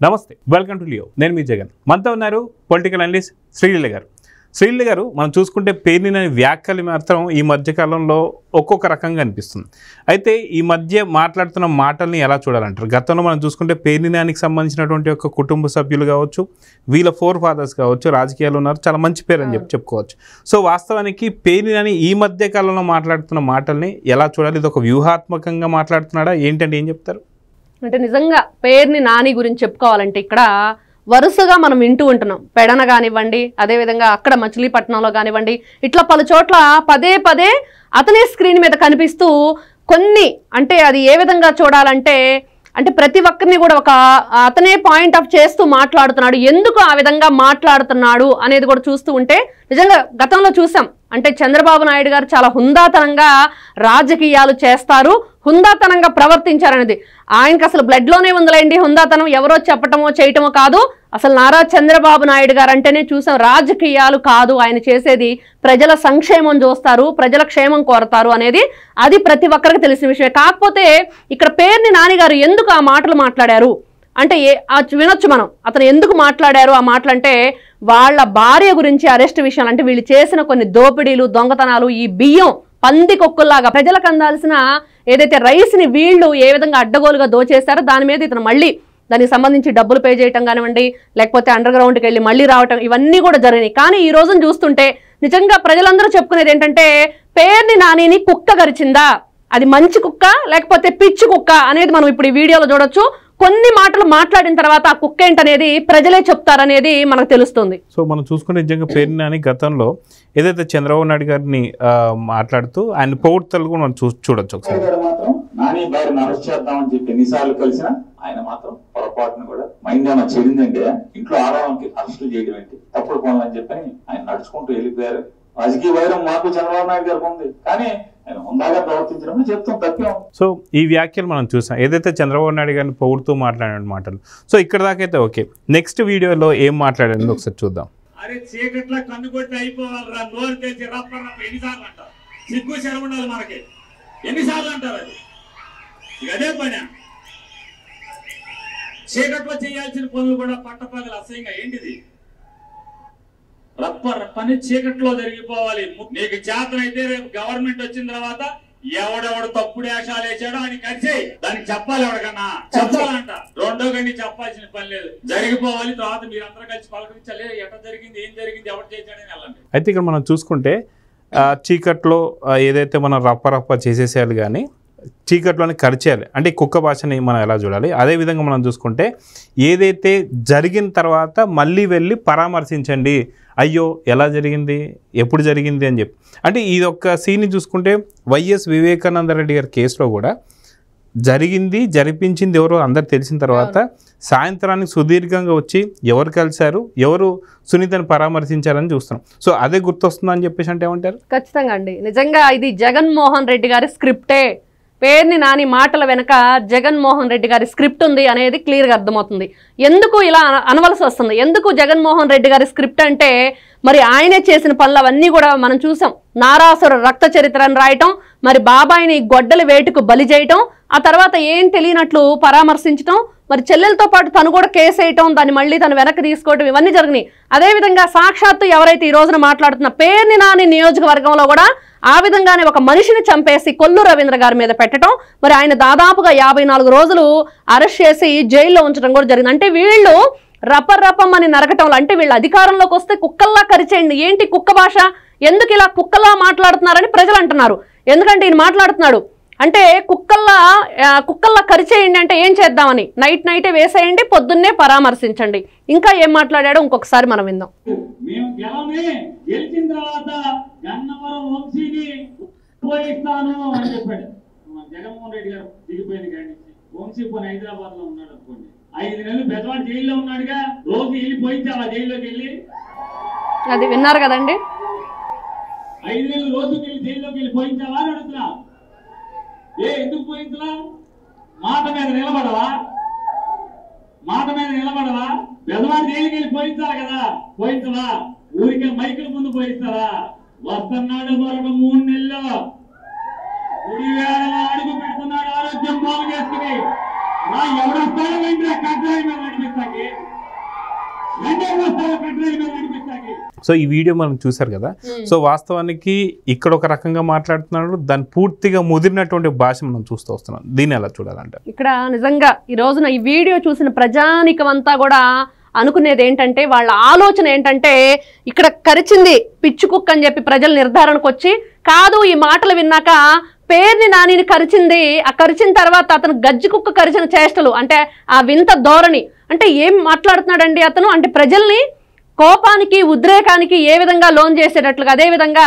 నమస్తే, welcome to Leo. నేను మీ జగన్. మనతో ఉన్నారు పొలిటికల్ అనలిస్ట్ శ్రీలీల గారు. శ్రీలీల గారు, మనం చూసుకుంటే పేర్నినాని వ్యాఖ్యలు మాత్రం ఈ మధ్యకాలంలో ఒక్కొక్క రకంగా అనిపిస్తుంది. అయితే ఈ మధ్య మాట్లాడుతున్న మాటల్ని ఎలా చూడాలంటారు? గతంలో మనం చూసుకుంటే పేర్నినానికి సంబంధించినటువంటి ఒక కుటుంబ సభ్యులు కావచ్చు, వీళ్ళ ఫోర్ ఫాదర్స్ కావచ్చు, రాజకీయాలు ఉన్నారు, చాలా మంచి పేరు అని చెప్పుకోవచ్చు. సో వాస్తవానికి పేర్నినాని ఈ మధ్య కాలంలో మాట్లాడుతున్న మాటల్ని ఎలా చూడాలి? ఇది ఒక వ్యూహాత్మకంగా మాట్లాడుతున్నాడా ఏంటంటే ఏం చెప్తారు? అంటే నిజంగా పేరుని నాని గురించి చెప్పుకోవాలంటే ఇక్కడ వరుసగా మనం వింటూ ఉంటున్నాం. పెడన కానివ్వండి, అదేవిధంగా అక్కడ మచిలీపట్నంలో కానివ్వండి, ఇట్లా పలు చోట్ల పదే పదే అతనే స్క్రీన్ మీద కనిపిస్తూ కొన్ని అంటే అది ఏ విధంగా చూడాలంటే అంటే ప్రతి ఒక్కరిని కూడా ఒక అతనే పాయింట్ ఆఫ్ చేస్తూ మాట్లాడుతున్నాడు. ఎందుకు ఆ విధంగా మాట్లాడుతున్నాడు అనేది కూడా చూస్తూ ఉంటే నిజంగా గతంలో చూసాం. అంటే చంద్రబాబు నాయుడు గారు చాలా హుందాతనంగా రాజకీయాలు చేస్తారు, హుందాతనంగా ప్రవర్తించారనేది ఆయనకు అసలు బ్లడ్లోనే ఉందిలేండి. హుందాతనం ఎవరో చెప్పటమో చేయటమో కాదు, అసలు నారా చంద్రబాబు నాయుడు గారు అంటేనే చూసాం రాజకీయాలు కాదు ఆయన చేసేది, ప్రజల సంక్షేమం చూస్తారు, ప్రజల క్షేమం కోరతారు అనేది అది ప్రతి ఒక్కరికి తెలిసిన విషయమే. కాకపోతే ఇక్కడ పేర్ని నాని గారు ఎందుకు ఆ మాటలు మాట్లాడారు అంటే వినొచ్చు మనం. అతను ఎందుకు మాట్లాడారు ఆ మాటలు అంటే వాళ్ళ భార్య గురించి అరెస్ట్ విషయాలు, అంటే వీళ్ళు చేసిన కొన్ని దోపిడీలు, దొంగతనాలు, ఈ బియ్యం పందికొక్కుల్లాగా ప్రజలకు అందాల్సిన ఏదైతే రైస్ని వీళ్ళు ఏ విధంగా అడ్డగోలుగా దోచేశారో దాని మీద ఇతను మళ్ళీ దానికి సంబంధించి డబ్బులు పే చేయటం కానివ్వండి, లేకపోతే అండర్ గ్రౌండ్కి వెళ్ళి మళ్ళీ రావటం, ఇవన్నీ కూడా జరిగినాయి. కానీ ఈ రోజును చూస్తుంటే నిజంగా ప్రజలందరూ చెప్పుకునేది ఏంటంటే పేర్ని నానిని కుక్క గరిచిందా, అది మంచి కుక్క లేకపోతే పిచ్చి కుక్క అనేది మనం ఇప్పుడు ఈ వీడియోలో చూడొచ్చు. కొన్ని మాటలు మాట్లాడిన తర్వాత ఆ కుక్క ఏంటనేది ప్రజలే చెప్తారనేది మనకు తెలుస్తుంది. సో మనం చూసుకుంటే నిజంగా పేర్నినాని గతంలో ఏదైతే చంద్రబాబు నాయుడు గారిని మాట్లాడుతూ ఆయన పొగుడుతలు కూడా మనం చూడొచ్చు. ఒకసారి మాత్రం నాని భార్యను అరెస్ట్ చేద్దామని చెప్పి ఎన్నిసార్లు కలిసినా ఆయన మాత్రం పొరపాటును కూడా మైండ్ ఏమైనా చెడిందంటే ఇంట్లో ఆడవాళ్ళకి అరెస్టులు చేయడం ఏంటి, తప్పుడు పనులు అని చెప్పని ఆయన నడుచుకుంటూ వెళ్ళిపోయారు. రాజకీయ వైరం మాకు చంద్రబాబు నాయుడు గారికి ఉంది, కానీ ఆయన హుందాగా ప్రవర్తించడం చెప్తాం తప్పేం. సో ఈ వ్యాఖ్యలు మనం చూసాం, ఏదైతే చంద్రబాబు నాయుడు గారిని పొగుడుతూ మాట్లాడిన మాటలు. సో ఇక్కడ దాకా అయితే ఓకే. నెక్స్ట్ వీడియోలో ఏం మాట్లాడారో ఒకసారి చూద్దాం. అరే చీకట్లో కన్ను కొట్టి అయిపోవాలరా, నోరు తెలిసి రప్ప ఎన్నిసార్లు అంటారు, సిగ్గు శరం ఉండాలి మనకి, ఎన్నిసార్లు అంటారు. అది ఇక అదే పని, చీకట్లో చేయాల్సిన పనులు కూడా పట్టపగలు అసహ్యంగా ఏంటిది, రప్ప రప్పని చీకట్లో జరిగిపోవాలి. నీకు చేతనైతే రేపు గవర్నమెంట్ వచ్చిన తర్వాత ఎవడెవడు తప్పుడు వేషాలు వేసాడో అని కలిసి దానికి చెప్పాలి, ఎవరికన్నా చెప్పాలంట. రెండో గండి చెప్పాల్సిన పని లేదు, జరిగిపోవాలి. తర్వాత మీరు అందరూ కలిసి పలకరించాలి, ఎట్లా జరిగింది, ఏం జరిగింది, ఎవరు చేశాడని వెళ్ళండి. అయితే ఇక్కడ మనం చూసుకుంటే చీకట్లో ఏదైతే మనం రప్ప చేసేసేయాలి, కానీ చీకట్లోనే కరిచేయాలి అంటే కుక్క భాషని మనం ఎలా చూడాలి. అదేవిధంగా మనం చూసుకుంటే ఏదైతే జరిగిన తర్వాత మళ్ళీ వెళ్ళి పరామర్శించండి, అయ్యో ఎలా జరిగింది, ఎప్పుడు జరిగింది అని చెప్పి. అంటే ఈ ఒక్క సీన్ని చూసుకుంటే వైఎస్ వివేకానంద రెడ్డి గారి కేసులో కూడా జరిగింది, జరిపించింది ఎవరో అందరు తెలిసిన తర్వాత సాయంత్రానికి సుదీర్ఘంగా వచ్చి ఎవరు కలిశారు, ఎవరు సునీతని పరామర్శించారని చూస్తున్నాం. సో అదే గుర్తొస్తుందని చెప్పేసి అంటే ఏమంటారు? ఖచ్చితంగా అండి, నిజంగా ఇది జగన్మోహన్ రెడ్డి గారి స్క్రిప్టే. పేర్ని నాని మాటల వెనక జగన్మోహన్ రెడ్డి గారి స్క్రిప్ట్ ఉంది అనేది క్లియర్గా అర్థమవుతుంది. ఎందుకు ఇలా అనవలసి వస్తుంది, ఎందుకు జగన్మోహన్ రెడ్డి గారి స్క్రిప్ట్ అంటే మరి ఆయనే చేసిన పనులు అవన్నీ కూడా మనం చూసాం. నారాసుర రక్త చరిత్రను రాయటం, మరి బాబాయిని గొడ్డలి వేటుకు బలి చేయటం, ఆ తర్వాత ఏం తెలియనట్లు పరామర్శించటం, మరి చెల్లెలతో పాటు తను కూడా కేసు వేయటం, దాన్ని మళ్ళీ తను వెనక్కి తీసుకోవటం, ఇవన్నీ జరిగినాయి. అదేవిధంగా సాక్షాత్తు ఎవరైతే ఈ రోజున మాట్లాడుతున్న పేర్ని నాని నియోజకవర్గంలో కూడా ఆ విధంగానే ఒక మనిషిని చంపేసి కొల్లు రవీంద్ర గారి మీద పెట్టడం, మరి ఆయన దాదాపుగా 54 రోజులు అరెస్ట్ చేసి జైల్లో ఉంచడం కూడా జరిగింది. అంటే వీళ్ళు రపం అని నరకటంలో, అంటే వీళ్ళు అధికారంలోకి వస్తే కుక్కల్లా కరిచేయండి, ఏంటి కుక్క భాష, ఎందుకు ఇలా కుక్కలా మాట్లాడుతున్నారని ప్రజలు అంటున్నారు. ఎందుకంటే ఈయన మాట్లాడుతున్నాడు అంటే కుక్కల్లా కరిచేయండి అంటే ఏం చేద్దామని, నైటే వేసేయండి, పొద్దున్నే పరామర్శించండి. ఇంకా ఏం మాట్లాడాడో ఇంకొకసారి మనం విందాం. మేము గెలిచిన తర్వాత గన్నవరం వంశీని పోయిస్తాను అని చెప్పాడు జగన్మోహన్ రెడ్డి గారు. దిగిపోయిన కానీ వంశీ పోయి హైదరాబాద్ లో ఉన్నాడు అనుకోండి, 5 నెలలు బెజవాడ జైల్లో ఉన్నాడుగా, రోజు వెళ్ళి పోయించావా జైల్లోకి వెళ్ళి? అది విన్నారు కదండి, 5 నెలలు రోజుకి వెళ్ళి జైల్లోకి వెళ్ళి పోయించావా అని అడుగుతున్నా. ఎందుకు పోయించలా? మాట మీద నిలబడవా? బెజవాడ జైలుకి వెళ్ళి పోయించాలి కదా, పోయించవా? ఊరికే మైకుల ముందు పోయిస్తారా? వస్తున్నాడు మరొక 3 నెలల్లో, గుడివేళలో అడుగు పెడుతున్నాడు ఆరోగ్యం బాగు చేసుకుని. ఎవడొస్తాడు వెంటనే కట్టాయి మీద నడిపిస్తాకి సో ఈ వీడియో మనం చూసారు కదా. సో వాస్తవానికి ఇక్కడ ఒక రకంగా మాట్లాడుతున్నాడు, దాన్ని పూర్తిగా ముదిరినటువంటి భాష మనం చూస్తూ వస్తున్నాం. దీన్ని ఎలా చూడాలంటే ఇక్కడ నిజంగా ఈ రోజున ఈ వీడియో చూసిన ప్రజానికం అంతా కూడా అనుకునేది ఏంటంటే, వాళ్ళ ఆలోచన ఏంటంటే, ఇక్కడ కరిచింది పిచ్చి కుక్క అని చెప్పి ప్రజలు నిర్ధారణకు వచ్చి, కాదు ఈ మాటలు విన్నాక పేర్ని నానిని కరిచింది, ఆ కరిచిన తర్వాత అతను గజ్జి కుక్క కరిచిన చేష్టలు, అంటే ఆ వింత ధోరణి, అంటే ఏం మాట్లాడుతున్నాడండి అతను, అంటే ప్రజల్ని కోపానికి ఉద్రేకానికి ఏ విధంగా లోన్ చేసేటట్లుగా, అదేవిధంగా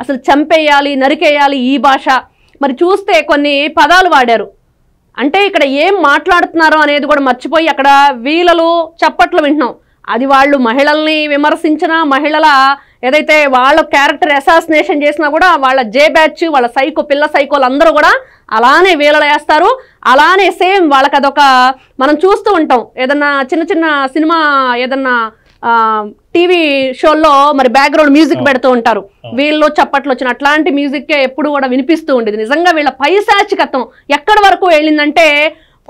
అసలు చంపేయాలి నరికేయాలి ఈ భాష. మరి చూస్తే కొన్ని పదాలు వాడారు, అంటే ఇక్కడ ఏం మాట్లాడుతున్నారో అనేది కూడా మర్చిపోయి అక్కడ వీళ్ళలు చప్పట్లు వింటున్నాం. అది వాళ్ళు మహిళల్ని విమర్శించినా, మహిళల ఏదైతే వాళ్ళ క్యారెక్టర్ అసాసినేషన్ చేసినా కూడా వాళ్ళ జే బ్యాచ్, వాళ్ళ సైకో పిల్ల సైకోలు అందరూ కూడా అలానే వీళ్ళలో వేస్తారు. అలానే సేమ్ వాళ్ళకి అదొక మనం చూస్తూ ఉంటాం, ఏదన్నా చిన్న చిన్న సినిమా ఏదన్నా టీవీ షోల్లో మరి బ్యాక్గ్రౌండ్ మ్యూజిక్ పెడుతూ ఉంటారు, వీళ్ళు చప్పట్లు వచ్చిన అట్లాంటి మ్యూజిక్ ఎప్పుడు కూడా వినిపిస్తూ ఉండేది. నిజంగా వీళ్ళ పైశాచికత్వం ఎక్కడి వరకు వెళ్ళిందంటే,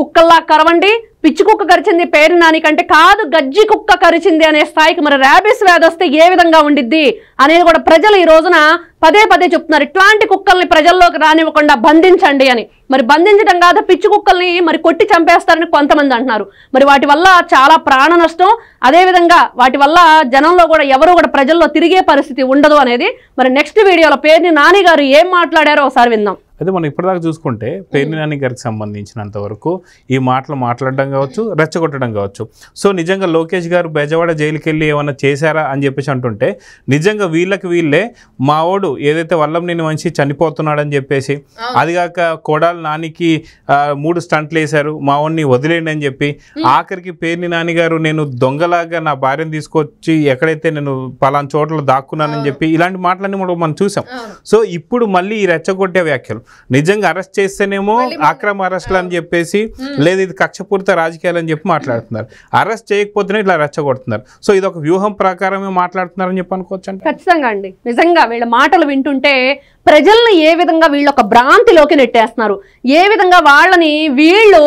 కుక్కల్లా కరవండి, పిచ్చి కుక్క కరిచింది పేరు నానికంటే కాదు గజ్జి కుక్క కరిచింది అనే స్థాయికి మరి ర్యాబిస్ వ్యాధి వస్తే ఏ విధంగా ఉండిద్ది అనేది కూడా ప్రజలు ఈ రోజున పదే పదే చెప్తున్నారు. ఇట్లాంటి కుక్కల్ని ప్రజల్లోకి రానివ్వకుండా బంధించండి అని. మరి బంధించడం కాదు, పిచ్చి కుక్కల్ని మరి కొట్టి చంపేస్తారని కొంతమంది అంటున్నారు. మరి వాటి వల్ల చాలా ప్రాణ నష్టం, అదేవిధంగా వాటి వల్ల జనంలో కూడా ఎవరు కూడా ప్రజల్లో తిరిగే పరిస్థితి ఉండదు అనేది మరి నెక్స్ట్ వీడియోలో పేర్ని నాని గారు ఏం మాట్లాడారో ఒకసారి విందాం. అయితే మనం ఇప్పటిదాకా చూసుకుంటే పేర్ని నాని గారికి సంబంధించినంత వరకు ఈ మాటలు మాట్లాడడం కావచ్చు, రెచ్చగొట్టడం కావచ్చు. సో నిజంగా లోకేష్ గారు బెజవాడ జైలుకి వెళ్ళి ఏమైనా చేశారా అని చెప్పేసి అంటుంటే, నిజంగా వీళ్ళకి వీళ్ళే మావోడు ఏదైతే వల్లంనేని వంశీ చనిపోతున్నాడని చెప్పేసి, అదిగాక కొడాలి నానికి 3 స్టంట్లు వేశారు, మావోడిని వదిలేండి అని చెప్పి, ఆఖరికి పేర్ని నాని గారు నేను దొంగలాగా నా భార్యను తీసుకొచ్చి ఎక్కడైతే నేను పలానా చోట్ల దాక్కున్నానని చెప్పి ఇలాంటి మాటలన్నీ మనం చూసాం. సో ఇప్పుడు మళ్ళీ ఈ రెచ్చగొట్టే వ్యాఖ్యలు, నిజంగా అరెస్ట్ చేస్తేనేమో అక్రమ అరెస్టులు అని చెప్పేసి, లేదు ఇది కక్షపూరిత రాజకీయాలు అని చెప్పి మాట్లాడుతున్నారు, అరెస్ట్ చేయకపోతేనే ఇట్లా రెచ్చగొడుతున్నారు. సో ఇది ఒక వ్యూహం ప్రకారమే మాట్లాడుతున్నారని చెప్పి అనుకోవచ్చు అంటే. ఖచ్చితంగా అండి, నిజంగా వీళ్ళ మాటలు వింటుంటే ప్రజల్ని ఏ విధంగా వీళ్ళు ఒక భ్రాంతిలోకి నెట్టేస్తున్నారు, ఏ విధంగా వాళ్ళని వీళ్ళు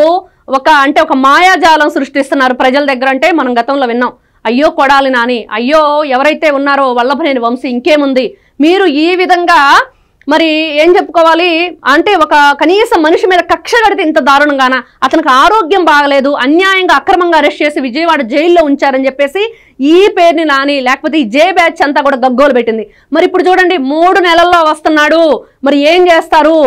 ఒక మాయాజాలం సృష్టిస్తున్నారు ప్రజల దగ్గర. అంటే మనం గతంలో విన్నాం, అయ్యో కొడాలి నాని, అయ్యో ఎవరైతే ఉన్నారో వల్లభనేని వంశీ, ఇంకేముంది మీరు ఈ విధంగా మరి ఏం చెప్పుకోవాలి అంటే, ఒక కనీసం మనిషి మీద కక్ష కడితే ఇంత దారుణంగానా, అతనికి ఆరోగ్యం బాగలేదు, అన్యాయంగా అక్రమంగా అరెస్ట్ చేసి విజయవాడ జైల్లో ఉంచారని చెప్పేసి ఈ పేర్ని నాని లేకపోతే ఈ జే బ్యాచ్ అంతా కూడా గగ్గోలు పెట్టింది. మరి ఇప్పుడు చూడండి 3 నెలల్లో వస్తున్నాడు, మరి ఏం చేస్తారు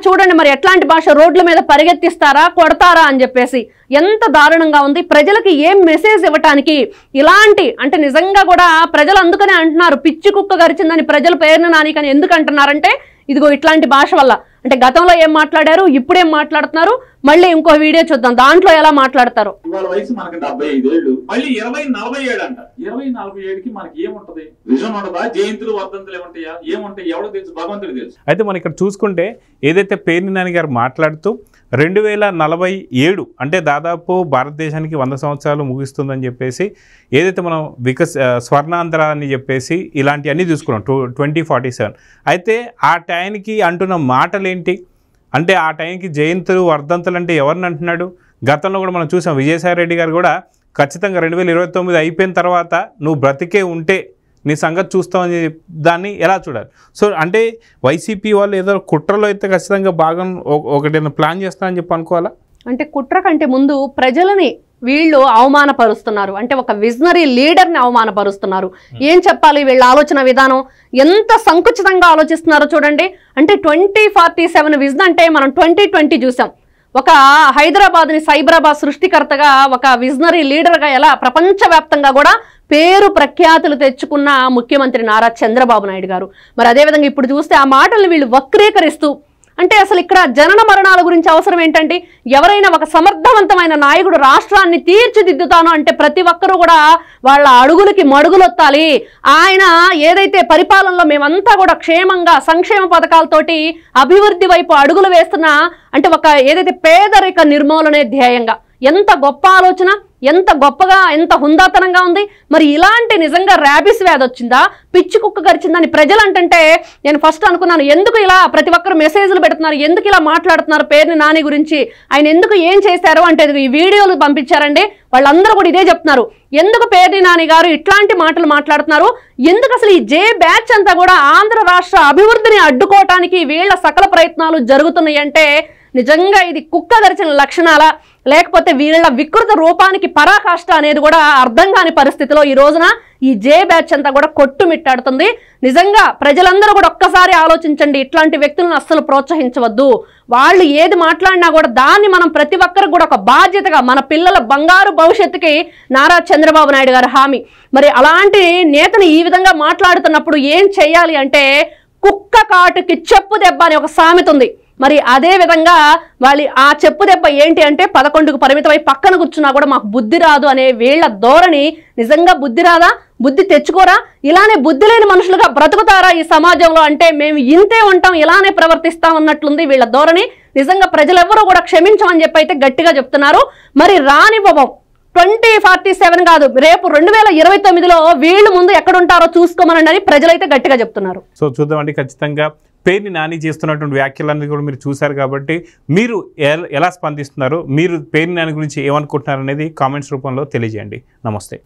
చూడండి, మరి ఎట్లాంటి భాష, రోడ్ల మీద పరిగెత్తిస్తారా కొడతారా అని చెప్పేసి ఎంత దారుణంగా ఉంది. ప్రజలకి ఏం మెసేజ్ ఇవ్వటానికి ఇలాంటి, అంటే నిజంగా కూడా ప్రజలు అందుకనే అంటున్నారు పిచ్చి కుక్క గరిచిందని ప్రజలు పేర్ని నానికని ఎందుకు అంటున్నారంటే, ఇదిగో ఇట్లాంటి భాష వల్ల. అంటే గతంలో ఏం మాట్లాడారు, ఇప్పుడేం మాట్లాడుతున్నారు, మళ్ళీ ఇంకో వీడియో చూద్దాం దాంట్లో ఎలా మాట్లాడతారు. ఇవాళ వయసు మనకి 75 ఏళ్ళు, మళ్ళీ 20-47 అంట. 20-47కి మనకి ఏముంటది, విజన్ ఉండదా, జయంతులు వర్ధంతులు ఏముంటాయా, ఏముంటాయి ఎవడో తెలుసు, భగవంతుడికి తెలుసు. అయితే మనం ఇక్కడ చూసుకుంటే ఏదైతే పేర్ని నాని గారు మాట్లాడుతూ 2047 అంటే దాదాపు భారతదేశానికి 100 సంవత్సరాలు ముగిస్తుందని చెప్పేసి, ఏదైతే మనం స్వర్ణాంధ్ర అని చెప్పేసి ఇలాంటివన్నీ చూసుకున్నాం 2047. అయితే ఆ టైంకి అంటున్న మాటలు ఏంటి అంటే, ఆ టైంకి జయంతులు వర్ధంతులు అంటే ఎవరిని అంటున్నాడు. గతంలో కూడా మనం చూసాం, విజయసాయి రెడ్డి గారు కూడా ఖచ్చితంగా 2029 అయిపోయిన తర్వాత నువ్వు బ్రతికే ఉంటే నీ సంగతి చూస్తామని దాన్ని ఎలా చూడాలి. సో అంటే వైసీపీ వాళ్ళు ఏదో కుట్రలో అయితే ఖచ్చితంగా భాగం ఒకటి ప్లాన్ చేస్తారని చెప్పి అనుకోవాలా. అంటే కుట్ర కంటే ముందు ప్రజలని వీళ్ళు అవమానపరుస్తున్నారు, అంటే ఒక విజనరీ లీడర్ని అవమానపరుస్తున్నారు. ఏం చెప్పాలి వీళ్ళ ఆలోచన విధానం, ఎంత సంకుచితంగా ఆలోచిస్తున్నారో చూడండి. అంటే 2047 విజన్ అంటే మనం 2020 చూసాం, ఒక హైదరాబాద్ని సైబరాబాద్ సృష్టికర్తగా, ఒక విజనరీ లీడర్గా ఎలా ప్రపంచవ్యాప్తంగా కూడా పేరు ప్రఖ్యాతులు తెచ్చుకున్న ముఖ్యమంత్రి నారా చంద్రబాబు నాయుడు గారు. మరి అదేవిధంగా ఇప్పుడు చూస్తే ఆ మాటల్ని వీళ్ళు వక్రీకరిస్తూ, అంటే అసలు ఇక్కడ జనన మరణాల గురించి అవసరం ఏంటంటే, ఎవరైనా ఒక సమర్థవంతమైన నాయకుడు రాష్ట్రాన్ని తీర్చిదిద్దుతాను అంటే ప్రతి ఒక్కరూ కూడా వాళ్ళ అడుగులకి మడుగులొత్తాలి. ఆయన ఏదైతే పరిపాలనలో మేమంతా కూడా క్షేమంగా సంక్షేమ పథకాలతోటి అభివృద్ధి వైపు అడుగులు వేస్తున్నా, అంటే ఒక ఏదైతే పేదరిక నిర్మూలనే ధ్యేయంగా, ఎంత గొప్ప ఆలోచన. ఎంత గొప్పగా ఎంత హుందాతనంగా ఉంది. మరి ఇలాంటి నిజంగా ర్యాబిస్ వ్యాధి వచ్చిందా, పిచ్చి కుక్క గరిచిందని ప్రజలు అంటుంటే నేను ఫస్ట్ అనుకున్నాను, ఎందుకు ఇలా ప్రతి ఒక్కరు మెసేజ్లు పెడుతున్నారు, ఎందుకు ఇలా మాట్లాడుతున్నారు పేర్ని నాని గురించి, ఆయన ఎందుకు ఏం చేశారు అంటే ఈ వీడియోలు పంపించారండి. వాళ్ళందరూ కూడా ఇదే చెప్తున్నారు, ఎందుకు పేర్ని నాని గారు ఇట్లాంటి మాటలు మాట్లాడుతున్నారు, ఎందుకు అసలు ఈ జే బ్యాచ్ అంతా కూడా ఆంధ్ర రాష్ట్ర అభివృద్ధిని అడ్డుకోవటానికి వీళ్ళ సకల ప్రయత్నాలు జరుగుతున్నాయి అంటే నిజంగా ఇది కుక్క గరిచిన లక్షణాలా, లేకపోతే వీళ్ళ వికృత రూపానికి పరాకాష్ట అనేది కూడా అర్థం కాని పరిస్థితిలో ఈ రోజున ఈ జే బ్యాచ్ అంతా కూడా కొట్టుమిట్టాడుతుంది. నిజంగా ప్రజలందరూ కూడా ఒక్కసారి ఆలోచించండి, ఇట్లాంటి వ్యక్తులను అస్సలు ప్రోత్సహించవద్దు. వాళ్ళు ఏది మాట్లాడినా కూడా దాన్ని మనం ప్రతి ఒక్కరికి కూడా ఒక బాధ్యతగా, మన పిల్లల బంగారు భవిష్యత్తుకి నారా చంద్రబాబు నాయుడు గారి హామీ. మరి అలాంటి నేతను ఈ విధంగా మాట్లాడుతున్నప్పుడు ఏం చేయాలి అంటే కుక్క కాటుకి చెప్పు దెబ్బ అని ఒక సామెత ఉంది. మరి అదే విధంగా వాళ్ళ ఆ చెప్పు దెబ్బ ఏంటి అంటే 11కు పరిమితమై పక్కన కూర్చున్నా కూడా మాకు బుద్ధి రాదు అనే వీళ్ళ ధోరణి నిజంగా బుద్ధి రాదా, బుద్ధి తెచ్చుకోరా, ఇలానే బుద్ధి లేని మనుషులుగా బ్రతుకుతారా ఈ సమాజంలో అంటే మేము ఇంతే ఉంటాం ఇలానే ప్రవర్తిస్తాం అన్నట్లుంది వీళ్ళ ధోరణి. నిజంగా ప్రజలెవరూ కూడా క్షమించమని చెప్పి అయితే గట్టిగా చెప్తున్నారు. మరి రానివ్వం 2047 కాదు, రేపు 2029లో వీళ్ళు ముందు ఎక్కడుంటారో చూసుకోమనండి అని ప్రజలైతే గట్టిగా చెప్తున్నారు. సో చూద్దామండి, ఖచ్చితంగా పేర్ని నాని చేస్తున్నటువంటి వ్యాఖ్యలన్నీ కూడా మీరు చూశారు కాబట్టి మీరు ఎలా స్పందిస్తున్నారు, మీరు పేర్ని నాని గురించి ఏమనుకుంటున్నారు అనేది కామెంట్స్ రూపంలో తెలియజేయండి. నమస్తే.